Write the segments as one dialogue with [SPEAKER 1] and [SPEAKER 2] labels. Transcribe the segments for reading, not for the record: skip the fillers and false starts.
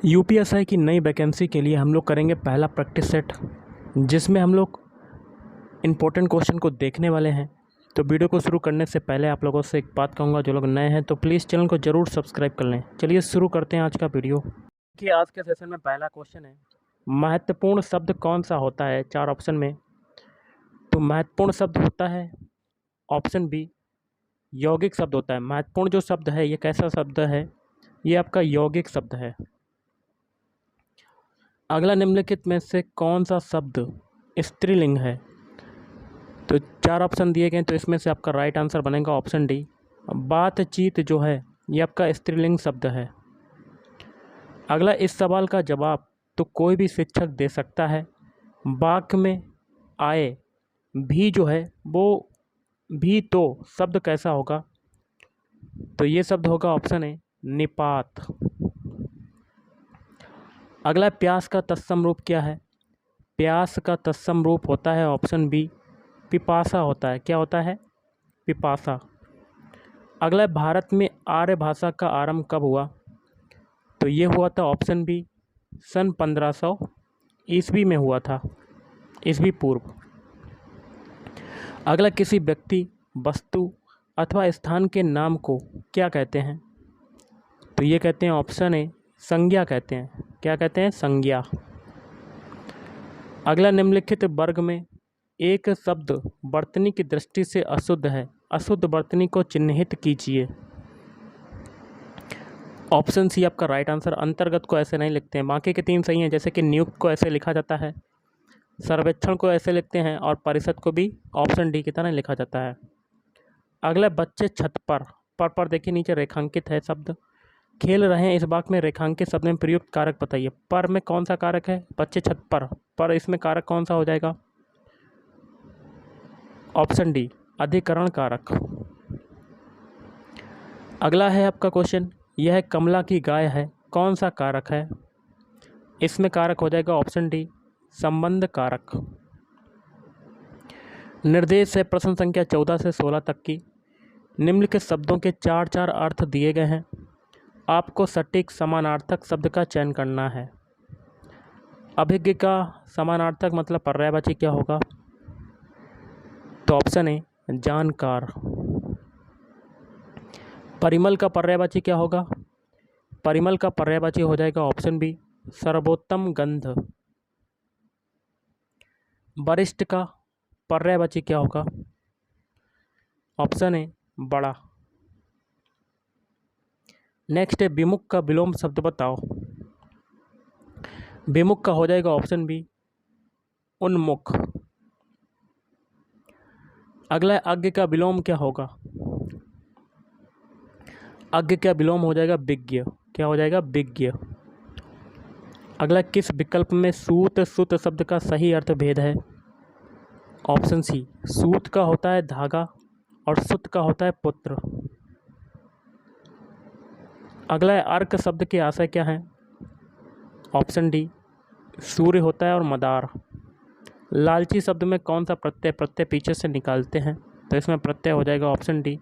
[SPEAKER 1] UPSI की नई vacancy के लिए हम लोग करेंगे पहला प्रैक्टिस सेट, जिसमें हम लोग इम्पोर्टेंट क्वेश्चन को देखने वाले हैं। तो वीडियो को शुरू करने से पहले आप लोगों से एक बात कहूँगा, जो लोग नए हैं तो प्लीज़ चैनल को ज़रूर सब्सक्राइब कर लें। चलिए शुरू करते हैं आज का वीडियो। कि आज के सेशन में पहला क्वेश्चन है, महत्वपूर्ण शब्द कौन सा होता है? 4 ऑप्शन में। तो महत्वपूर्ण शब्द होता है ऑप्शन बी, यौगिक शब्द होता है। महत्वपूर्ण जो शब्द है ये कैसा शब्द है? ये आपका यौगिक शब्द है। अगला, निम्नलिखित में से कौन सा शब्द स्त्रीलिंग है? तो 4 ऑप्शन दिए गए, तो इसमें से आपका राइट आंसर बनेगा ऑप्शन डी। बातचीत जो है ये आपका स्त्रीलिंग शब्द है। अगला, इस सवाल का जवाब तो कोई भी शिक्षक दे सकता है। वाक्य में आए भी जो है वो भी तो शब्द कैसा होगा? तो ये शब्द होगा ऑप्शन ए, निपात। अगला, प्यास का तत्सम रूप क्या है? प्यास का तत्सम रूप होता है ऑप्शन बी, पिपासा होता है। क्या होता है? पिपासा। अगला, भारत में आर्य भाषा का आरंभ कब हुआ? तो ये हुआ था ऑप्शन बी, सन 1500 ईस्वी में हुआ था, ईस्वी पूर्व। अगला, किसी व्यक्ति, वस्तु अथवा स्थान के नाम को क्या कहते हैं? तो ये कहते हैं ऑप्शन ए, संज्ञा कहते हैं। क्या कहते हैं? संज्ञा। अगला, निम्नलिखित वर्ग में एक शब्द वर्तनी की दृष्टि से अशुद्ध है। अशुद्ध वर्तनी को चिन्हित कीजिए। ऑप्शन सी आपका राइट आंसर। अंतर्गत को ऐसे नहीं लिखते हैं, बाकी के 3 सही हैं। जैसे कि नियुक्त को ऐसे लिखा जाता है, सर्वेक्षण को ऐसे लिखते हैं, और परिषद को भी ऑप्शन डी की तरह लिखा जाता है। अगला, बच्चे छत पर देखिए नीचे रेखांकित है शब्द, खेल रहे हैं। इस वाक्य में रेखांकित शब्द में प्रयुक्त कारक बताइए। पर में कौन सा कारक है? बच्चे छत पर इसमें कारक कौन सा हो जाएगा? ऑप्शन डी, अधिकरण कारक। अगला है आपका क्वेश्चन, यह कमला की गाय है, कौन सा कारक है? इसमें कारक हो जाएगा ऑप्शन डी, संबंध कारक। निर्देश है प्रश्न संख्या 14 से 16 तक की। निम्नलिखित शब्दों के 4 अर्थ दिए गए हैं। आपको सटीक समानार्थक शब्द का चयन करना है। अभिज्ञ का समानार्थक मतलब पर्यायवाची क्या होगा? तो ऑप्शन ए, जानकार। परिमल का पर्यायवाची क्या होगा? परिमल का पर्यायवाची हो जाएगा ऑप्शन बी, सर्वोत्तम गंध। वरिष्ठ का पर्यायवाची क्या होगा? ऑप्शन ए, बड़ा। नेक्स्ट है, विमुख का विलोम शब्द बताओ। विमुख का हो जाएगा ऑप्शन बी, उन्मुख। अगला, अज्ञ का विलोम क्या होगा? अज्ञ का विलोम हो जाएगा विज्ञ। क्या हो जाएगा? विज्ञ। अगला, किस विकल्प में सूत सुत शब्द का सही अर्थ भेद है? ऑप्शन सी, सूत का होता है धागा और सुत का होता है पुत्र। अगला है, अर्क शब्द के आशय क्या है? ऑप्शन डी, सूर्य होता है और मदार। लालची शब्द में कौन सा प्रत्यय पीछे से निकालते हैं? तो इसमें प्रत्यय हो जाएगा ऑप्शन डी,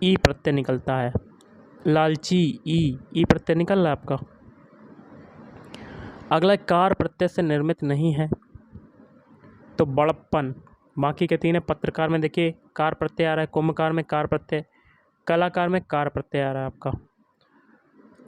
[SPEAKER 1] ई प्रत्यय निकलता है। लालची, ई प्रत्यय निकल रहा है आपका। अगला, कार प्रत्यय से निर्मित नहीं है, तो बड़प्पन। बाकी के 3 है। पत्रकार में देखिए कार प्रत्यय आ रहा है, कुंभकार में कार प्रत्यय, कलाकार में कार प्रत्यय आ रहा है आपका।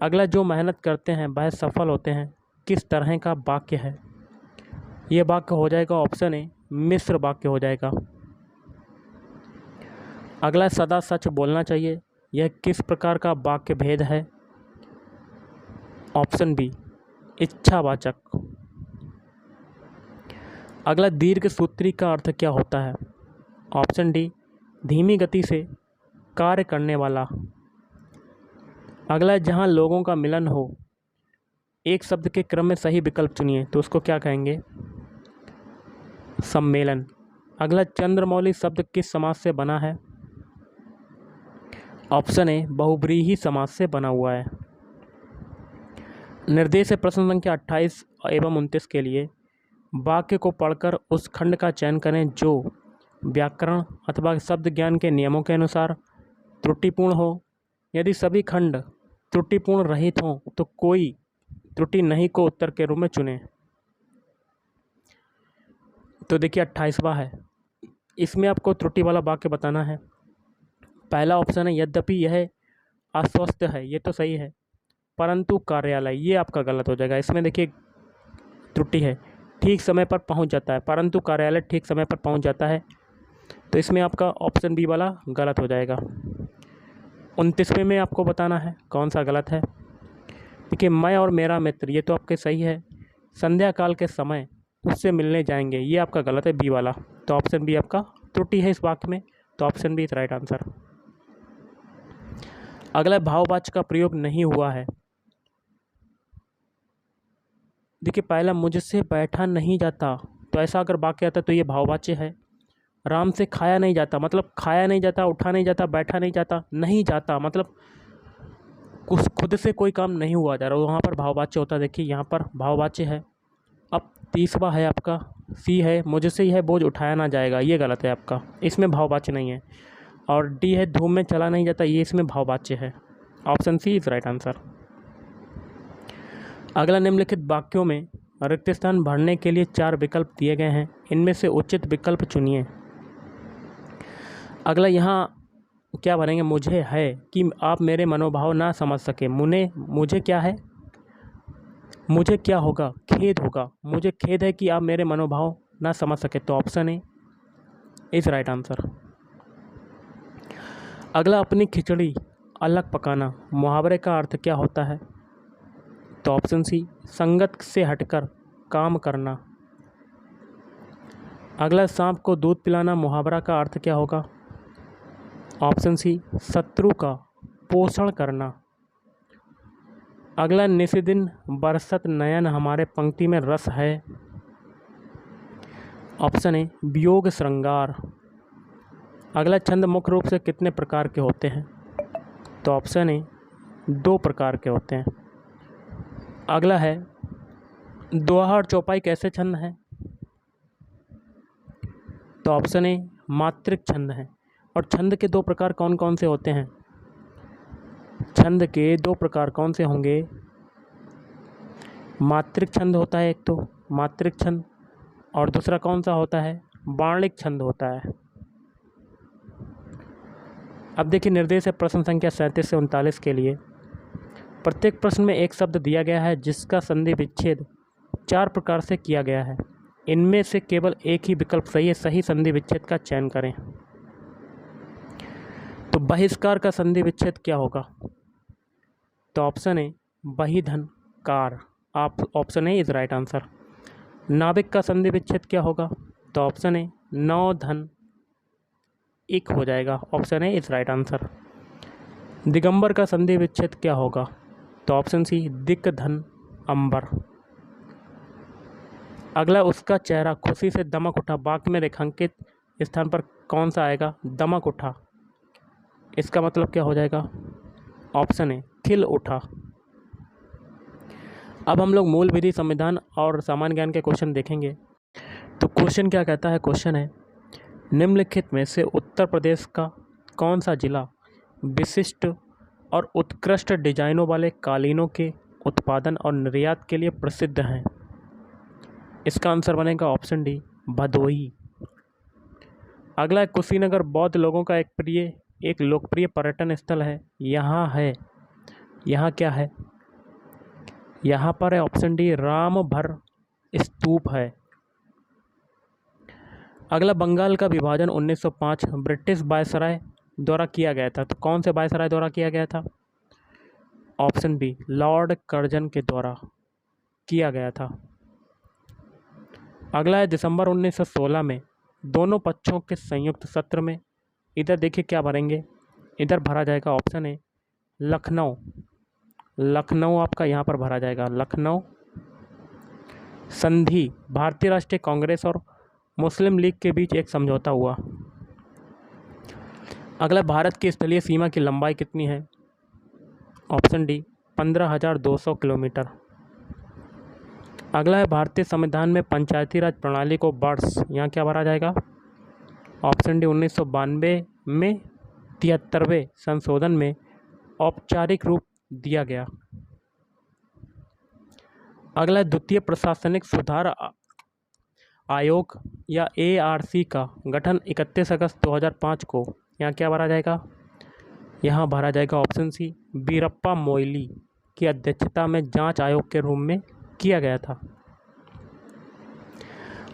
[SPEAKER 1] अगला, जो मेहनत करते हैं वह सफल होते हैं, किस तरह का वाक्य है? ये वाक्य हो जाएगा ऑप्शन ए, मिश्र वाक्य हो जाएगा। अगला, सदा सच बोलना चाहिए, यह किस प्रकार का वाक्य भेद है? ऑप्शन बी, इच्छावाचक। अगला, दीर्घ सूत्री का अर्थ क्या होता है? ऑप्शन डी, धीमी गति से कार्य करने वाला। अगला, जहाँ लोगों का मिलन हो, एक शब्द के क्रम में सही विकल्प चुनिए, तो उसको क्या कहेंगे? सम्मेलन। अगला, चंद्रमौली शब्द किस समास से बना है? ऑप्शन ए, बहुब्रीहि समास से बना हुआ है। निर्देश है प्रश्न संख्या 28 एवं 29 के लिए। वाक्य को पढ़कर उस खंड का चयन करें जो व्याकरण अथवा शब्द ज्ञान के नियमों के अनुसार त्रुटिपूर्ण हो। यदि सभी खंड त्रुटिपूर्ण रहित हों तो कोई त्रुटि नहीं को उत्तर के रूप में चुनें। तो देखिए 28वां है, इसमें आपको त्रुटि वाला वाक्य बताना है। पहला ऑप्शन है यद्यपि यह अस्वस्थ है, ये तो सही है, परंतु कार्यालय, ये आपका गलत हो जाएगा। इसमें देखिए त्रुटि है, ठीक समय पर पहुंच जाता है, परंतु कार्यालय ठीक समय पर पहुंच जाता है, तो इसमें आपका ऑप्शन बी वाला गलत हो जाएगा। 29वें में आपको बताना है कौन सा गलत है। देखिए मैं और मेरा मित्र, ये तो आपके सही है, संध्या काल के समय उससे मिलने जाएंगे, ये आपका गलत है बी वाला। तो ऑप्शन बी आपका त्रुटि है इस वाक्य में, तो option B is right answer. अगला भाववाच्य का प्रयोग नहीं हुआ है। देखिए पहला मुझसे बैठा नहीं जाता, तो ऐसा अगर वाक्य आता तो ये भाववाच्य है। राम से खाया नहीं जाता, मतलब खाया नहीं जाता, उठा नहीं जाता, बैठा नहीं जाता, नहीं जाता मतलब कुछ खुद से कोई काम नहीं हुआ जा रहा, वहाँ पर भाववाच्य होता है। देखिए यहाँ पर भाववाच्य है। अब 30वां है आपका सी है, मुझसे यह बोझ उठाया ना जाएगा, ये गलत है आपका, इसमें भाववाच्य नहीं है। और डी है धूम में चला नहीं जाता, ये इसमें भाववाच्य है। Option C is right answer. अगला निम्नलिखित वाक्यों में रिक्त स्थान भरने के लिए 4 विकल्प दिए गए हैं, इनमें से उचित विकल्प चुनिए। अगला यहाँ क्या भरेंगे, मुझे है कि आप मेरे मनोभाव ना समझ सके, मुझे क्या है, मुझे क्या होगा, खेद होगा, मुझे खेद है कि आप मेरे मनोभाव ना समझ सके, तो option A is right answer. अगला अपनी खिचड़ी अलग पकाना, मुहावरे का अर्थ क्या होता है, तो ऑप्शन सी संगत से हटकर काम करना। अगला सांप को दूध पिलाना, मुहावरा का अर्थ क्या होगा, ऑप्शन सी शत्रु का पोषण करना। अगला निशिदिन बरसत नयन हमारे पंक्ति में रस है, ऑप्शन ए वियोग श्रृंगार। अगला छंद मुख्य रूप से कितने प्रकार के होते हैं, तो ऑप्शन ए 2 प्रकार के होते हैं। अगला है दोहा और चौपाई कैसे छंद हैं, तो ऑप्शन ए मात्रिक छंद हैं। और छंद के 2 प्रकार कौन कौन से होते हैं, छंद के 2 प्रकार कौन से होंगे, मात्रिक छंद होता है एक तो मात्रिक छंद, और दूसरा कौन सा होता है, बाणिक छंद होता है। अब देखिए निर्देश है प्रश्न संख्या 37 से 39 के लिए। प्रत्येक प्रश्न में एक शब्द दिया गया है जिसका संधि विच्छेद 4 प्रकार से किया गया है, इनमें से केवल एक ही विकल्प सही है, सही संधि विच्छेद का चयन करें। तो बहिष्कार का संधि विच्छेद क्या होगा, तो ऑप्शन ए बहिधन कार, आप option A is right answer. नाविक का संधि विच्छेद क्या होगा, तो ऑप्शन ए नौ धन इक हो जाएगा, option A is right answer. Digambar का संधि विच्छेद क्या होगा, तो ऑप्शन सी दिक धन अंबर। अगला उसका चेहरा खुशी से दमक उठा, वाक्य में रेखांकित स्थान पर कौन सा आएगा, दमक उठा, इसका मतलब क्या हो जाएगा, ऑप्शन ए खिल उठा। अब हम लोग मूल विधि, संविधान और सामान्य ज्ञान के क्वेश्चन देखेंगे। तो क्वेश्चन क्या कहता है, क्वेश्चन है निम्नलिखित में से उत्तर प्रदेश का कौन सा जिला विशिष्ट और उत्कृष्ट डिजाइनों वाले कालीनों के उत्पादन और निर्यात के लिए प्रसिद्ध हैं। इसका आंसर बनेगा ऑप्शन डी भदोही। अगला है कुशीनगर बौद्ध लोगों का एक लोकप्रिय पर्यटन स्थल है, यहाँ क्या है, यहाँ पर है ऑप्शन डी राम भर स्तूप है। अगला बंगाल का विभाजन 1905 ब्रिटिश वायसराय द्वारा किया गया था, तो कौन से वायसराय द्वारा किया गया था, ऑप्शन बी लॉर्ड कर्जन के द्वारा किया गया था। अगला है दिसंबर 1916 में दोनों पक्षों के संयुक्त सत्र में, इधर देखिए क्या भरेंगे, इधर भरा जाएगा ऑप्शन ए लखनऊ, लखनऊ आपका यहाँ पर भरा जाएगा लखनऊ। संधि भारतीय राष्ट्रीय कांग्रेस और मुस्लिम लीग के बीच एक समझौता हुआ। अगला भारत की स्थलीय सीमा की लंबाई कितनी है, ऑप्शन डी 15,200 किलोमीटर। अगला है भारतीय संविधान में पंचायती राज प्रणाली को वर्ष, यहाँ क्या भरा जाएगा, ऑप्शन डी 1992 में 73वें संशोधन में औपचारिक रूप दिया गया। अगला है द्वितीय प्रशासनिक सुधार आयोग या ARC का गठन 31 अगस्त 2005 को। यहाँ क्या भरा जाएगा? यहाँ भरा जाएगा ऑप्शन सी, वीरप्पा मोइली की अध्यक्षता में जांच आयोग के रूप में किया गया था।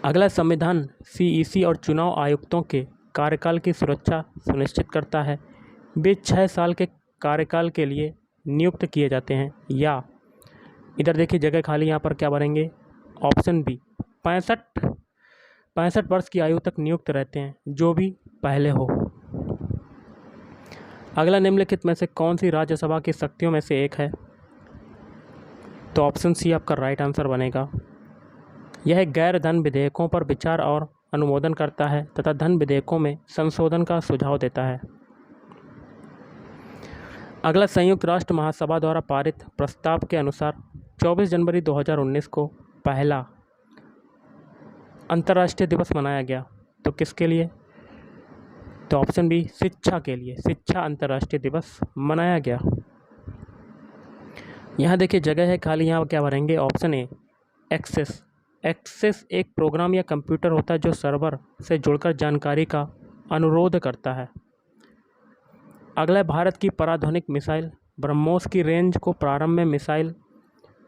[SPEAKER 1] अगला संविधान CEC और चुनाव आयुक्तों के कार्यकाल की सुरक्षा सुनिश्चित करता है। वे 6 साल के कार्यकाल के लिए नियुक्त किए जाते हैं। या इधर देखिए जगह खाली, यहाँ पर क्या भरेंगे? ऑप्शन बी, 65 वर्ष की आयु तक नियुक्त रहते हैं, जो भी पहले हो। अगला निम्नलिखित में से कौन सी राज्यसभा की शक्तियों में से एक है? तो ऑप्शन सी आपका राइट आंसर बनेगा। यह गैर धन विधेयकों पर विचार और अनुमोदन करता है तथा धन विधेयकों में संशोधन का सुझाव देता है। अगला संयुक्त राष्ट्र महासभा द्वारा पारित प्रस्ताव के अनुसार 24 जनवरी 2019 को पहला अंतर्राष्ट्रीय दिवस मनाया गया। तो किसके लिए? तो ऑप्शन बी, शिक्षा के लिए, शिक्षा अंतर्राष्ट्रीय दिवस मनाया गया। यहाँ देखिए जगह है खाली, यहाँ क्या भरेंगे? Option A, access. एक्सेस एक प्रोग्राम या कंप्यूटर होता है जो सर्वर से जुड़कर जानकारी का अनुरोध करता है। अगला है भारत की पराध्वनिक मिसाइल ब्रह्मोस की रेंज को प्रारंभ में मिसाइल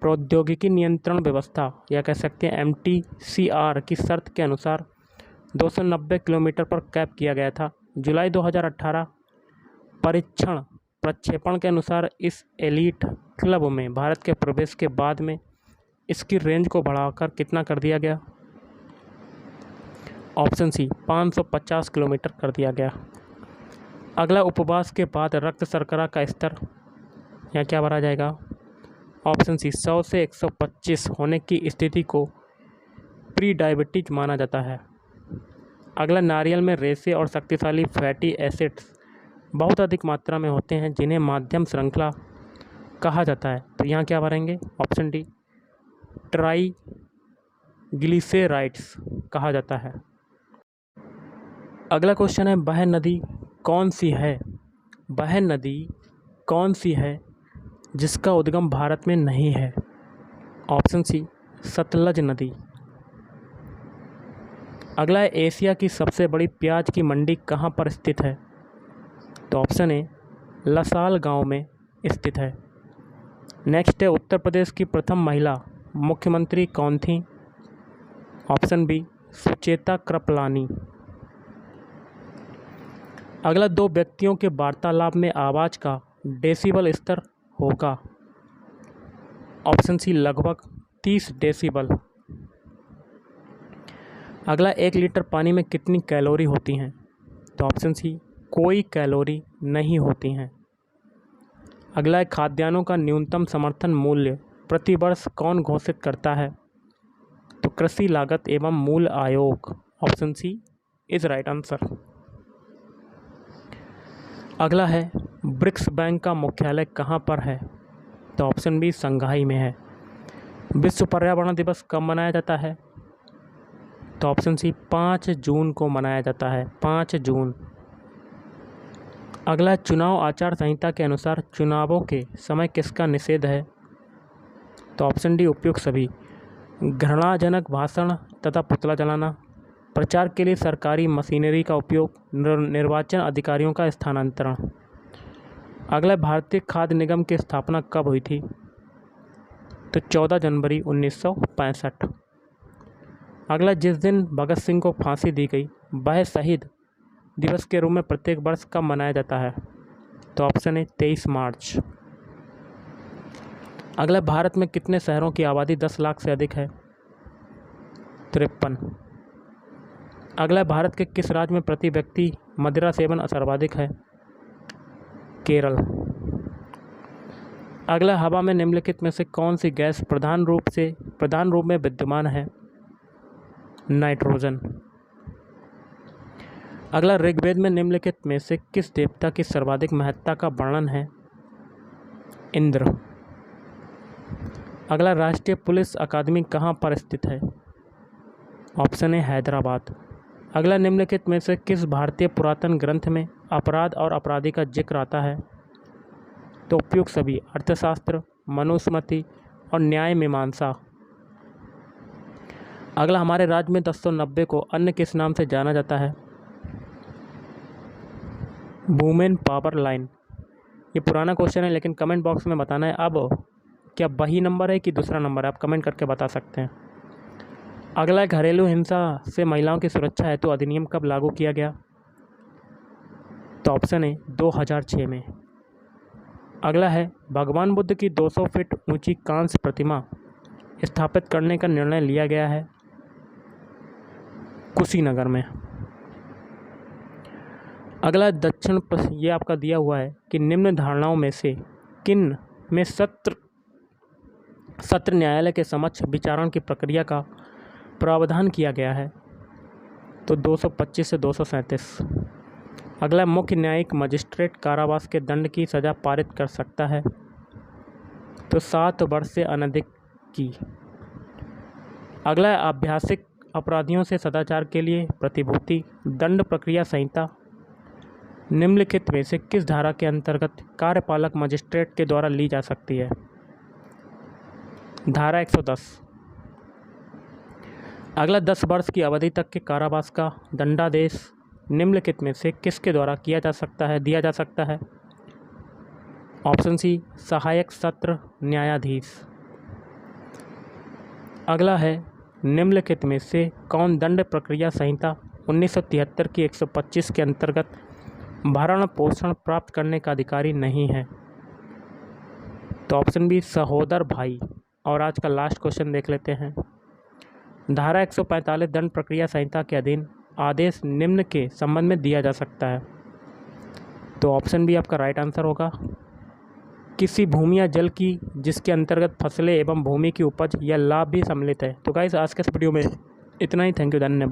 [SPEAKER 1] प्रौद्योगिकी नियंत्रण व्यवस्था या कह सकते हैं MTCR की शर्त के अनुसार 290 किलोमीटर पर कैप किया गया था। जुलाई 2018 परीक्षण प्रक्षेपण के अनुसार इस एलीट क्लब में भारत के प्रवेश के बाद में इसकी रेंज को बढ़ाकर कितना कर दिया गया? ऑप्शन सी, 550 किलोमीटर कर दिया गया। अगला उपवास के बाद रक्त शर्करा का स्तर, यहाँ क्या भरा जाएगा? ऑप्शन सी, 100 से 125 होने की स्थिति को प्री डायबिटीज माना जाता है। अगला नारियल में रेशे और शक्तिशाली फैटी एसिड्स बहुत अधिक मात्रा में होते हैं जिन्हें माध्यम श्रृंखला कहा जाता है। तो यहाँ क्या भरेंगे? ऑप्शन डी, ट्राइग्लिसराइड्स कहा जाता है। अगला क्वेश्चन है, वह नदी कौन सी है? वह नदी कौन सी है जिसका उद्गम भारत में नहीं है? ऑप्शन सी, सतलज नदी। अगला है, एशिया की सबसे बड़ी प्याज की मंडी कहाँ पर स्थित है? तो ऑप्शन ए, लसाल गांव में स्थित है। नेक्स्ट है, उत्तर प्रदेश की प्रथम महिला मुख्यमंत्री कौन थी? Option B, Sucheta Kripalani. अगला, दो व्यक्तियों के वार्तालाप में आवाज़ का डेसिबल स्तर होगा? ऑप्शन सी, लगभग 30 डेसिबल। अगला, 1 लीटर पानी में कितनी कैलोरी होती हैं? तो ऑप्शन सी, कोई कैलोरी नहीं होती हैं। अगला, खाद्यान्नों का न्यूनतम समर्थन मूल्य प्रति वर्ष कौन घोषित करता है? तो कृषि लागत एवं मूल्य आयोग। Option C is right answer. अगला है, ब्रिक्स बैंक का मुख्यालय कहाँ पर है? तो ऑप्शन बी, शंघाई में है। विश्व पर्यावरण दिवस कब मनाया जाता है? तो ऑप्शन सी, 5 जून को मनाया जाता है, 5 जून। अगला, चुनाव आचार संहिता के अनुसार चुनावों के समय किसका निषेध है? तो ऑप्शन डी, उपयुक्त सभी। घृणाजनक भाषण तथा पुतला जलाना, प्रचार के लिए सरकारी मशीनरी का उपयोग, निर्वाचन अधिकारियों का स्थानांतरण। अगला, भारतीय खाद्य निगम की स्थापना कब हुई थी? तो 14 जनवरी 1965। अगला, जिस दिन भगत सिंह को फांसी दी गई वह शहीद दिवस के रूप में प्रत्येक वर्ष कब मनाया जाता है? तो ऑप्शन है 23 मार्च। अगला, भारत में कितने शहरों की आबादी 10 लाख से अधिक है? 53। अगला, भारत के किस राज्य में प्रति व्यक्ति मदिरा सेवन सर्वाधिक है? केरल। अगला, हवा में निम्नलिखित में से कौन सी गैस प्रधान रूप में विद्यमान है? नाइट्रोजन। अगला, ऋग्वेद में निम्नलिखित में से किस देवता की सर्वाधिक महत्ता का वर्णन है? इंद्र। अगला, राष्ट्रीय पुलिस अकादमी कहाँ पर स्थित है? ऑप्शन है हैदराबाद। अगला, निम्नलिखित में से किस भारतीय पुरातन ग्रंथ में अपराध और अपराधी का जिक्र आता है? तो उपयुक्त सभी, अर्थशास्त्र, मनुस्मृति और न्याय मीमांसा। अगला, हमारे राज्य में 1090 को अन्य किस नाम से जाना जाता है? Women power line. ये पुराना क्वेश्चन है, लेकिन कमेंट बॉक्स में बताना है अब क्या वही नंबर है कि दूसरा नंबर है, आप कमेंट करके बता सकते हैं। अगला, घरेलू हिंसा से महिलाओं की सुरक्षा हेतु अधिनियम कब लागू किया गया? तो ऑप्शन है 2006 में। अगला है, भगवान बुद्ध की 200 फीट ऊंची कांस्य प्रतिमा स्थापित करने का निर्णय लिया गया है? कुशीनगर में। अगला, ये आपका दिया हुआ है कि निम्न धारणाओं में से किन में सत्र न्यायालय के समक्ष विचारण की प्रक्रिया का प्रावधान किया गया है? तो 225 से 237। अगला, मुख्य न्यायिक मजिस्ट्रेट कारावास के दंड की सज़ा पारित कर सकता है? तो 7 वर्ष से अनधिक की। अगला, आभ्यासिक अपराधियों से सदाचार के लिए प्रतिभूति दंड प्रक्रिया संहिता निम्नलिखित में से किस धारा के अंतर्गत कार्यपालक मजिस्ट्रेट के द्वारा ली जा सकती है? धारा 110। अगला, 10 वर्ष की अवधि तक के कारावास का दंडादेश निम्नलिखित में से किसके द्वारा दिया जा सकता है? ऑप्शन सी, सहायक सत्र न्यायाधीश। अगला है, निम्नलिखित में से कौन दंड प्रक्रिया संहिता 1973 की 125 के अंतर्गत भरण पोषण प्राप्त करने का अधिकारी नहीं है? तो ऑप्शन बी, सहोदर भाई। और आज का लास्ट क्वेश्चन देख लेते हैं। धारा 145 दंड प्रक्रिया संहिता के अधीन आदेश निम्न के संबंध में दिया जा सकता है? तो ऑप्शन बी आपका राइट आंसर होगा, किसी भूमि या जल की जिसके अंतर्गत फसलें एवं भूमि की उपज या लाभ भी सम्मिलित है। तो गाइस, आज के इस वीडियो में इतना ही। थैंक यू, धन्यवाद।